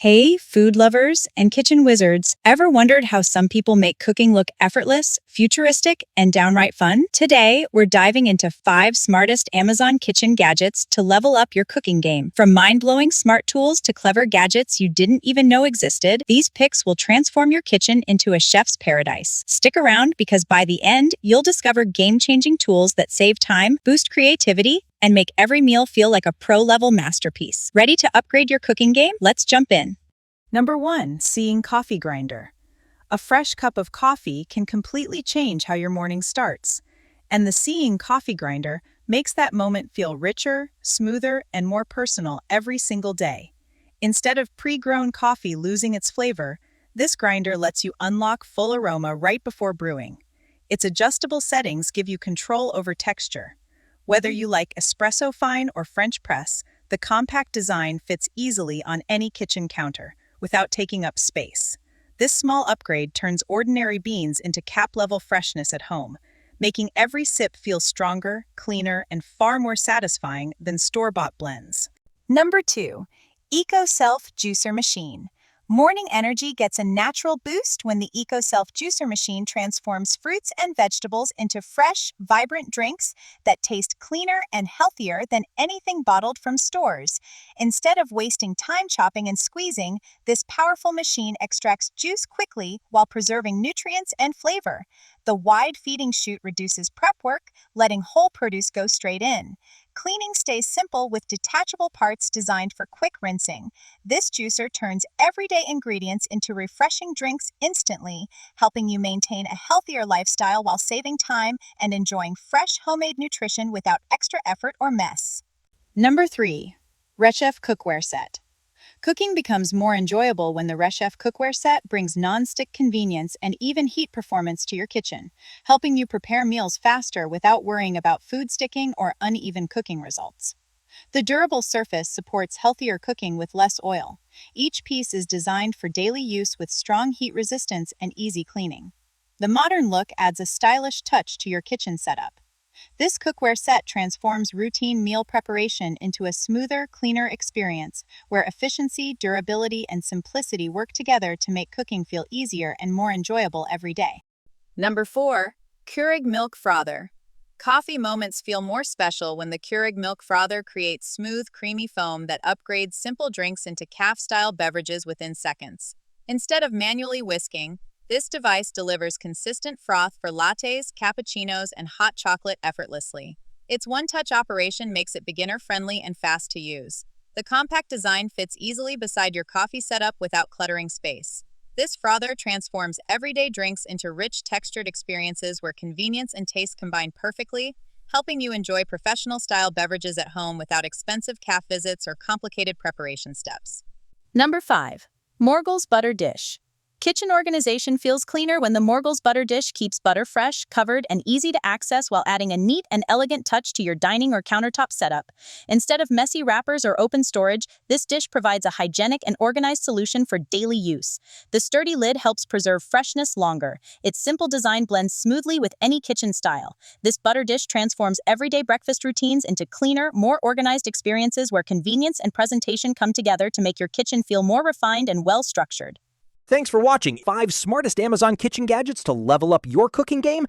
Hey, food lovers and kitchen wizards, ever wondered how some people make cooking look effortless, futuristic, and downright fun? Today, we're diving into 5 smartest Amazon kitchen gadgets to level up your cooking game. From mind-blowing smart tools to clever gadgets you didn't even know existed, these picks will transform your kitchen into a chef's paradise. Stick around because by the end, you'll discover game-changing tools that save time, boost creativity, and make every meal feel like a pro-level masterpiece. Ready to upgrade your cooking game? Let's jump in. Number 1. Seeing Coffee Grinder. A fresh cup of coffee can completely change how your morning starts. And the Seeing Coffee Grinder makes that moment feel richer, smoother, and more personal every single day. Instead of pre-grown coffee losing its flavor, this grinder lets you unlock full aroma right before brewing. Its adjustable settings give you control over texture. Whether you like espresso fine or French press, the compact design fits easily on any kitchen counter without taking up space. This small upgrade turns ordinary beans into cap-level freshness at home, making every sip feel stronger, cleaner, and far more satisfying than store-bought blends. Number 2. EcoSelf Juicer Machine. Morning energy gets a natural boost when the EcoSelf Juicer Machine transforms fruits and vegetables into fresh, vibrant drinks that taste cleaner and healthier than anything bottled from stores. Instead of wasting time chopping and squeezing, this powerful machine extracts juice quickly while preserving nutrients and flavor. The wide feeding chute reduces prep work, letting whole produce go straight in. Cleaning stays simple with detachable parts designed for quick rinsing. This juicer turns everyday ingredients into refreshing drinks instantly, helping you maintain a healthier lifestyle while saving time and enjoying fresh homemade nutrition without extra effort or mess. Number 3. Rechef Cookware Set. Cooking becomes more enjoyable when the Rechef Cookware Set brings non-stick convenience and even heat performance to your kitchen, helping you prepare meals faster without worrying about food sticking or uneven cooking results. The durable surface supports healthier cooking with less oil. Each piece is designed for daily use with strong heat resistance and easy cleaning. The modern look adds a stylish touch to your kitchen setup. This cookware set transforms routine meal preparation into a smoother, cleaner experience where efficiency, durability, and simplicity work together to make cooking feel easier and more enjoyable every day. Number 4. Keurig Milk Frother. Coffee moments feel more special when the Keurig Milk Frother creates smooth, creamy foam that upgrades simple drinks into caf-style beverages within seconds. Instead of manually whisking, this device delivers consistent froth for lattes, cappuccinos, and hot chocolate effortlessly. Its one-touch operation makes it beginner-friendly and fast to use. The compact design fits easily beside your coffee setup without cluttering space. This frother transforms everyday drinks into rich, textured experiences where convenience and taste combine perfectly, helping you enjoy professional-style beverages at home without expensive caf visits or complicated preparation steps. Number 5. Morgels Butter Dish. Kitchen organization feels cleaner when the Morgels Butter Dish keeps butter fresh, covered, and easy to access while adding a neat and elegant touch to your dining or countertop setup. Instead of messy wrappers or open storage, this dish provides a hygienic and organized solution for daily use. The sturdy lid helps preserve freshness longer. Its simple design blends smoothly with any kitchen style. This butter dish transforms everyday breakfast routines into cleaner, more organized experiences where convenience and presentation come together to make your kitchen feel more refined and well-structured. Thanks for watching 5 smartest Amazon kitchen gadgets to level up your cooking game.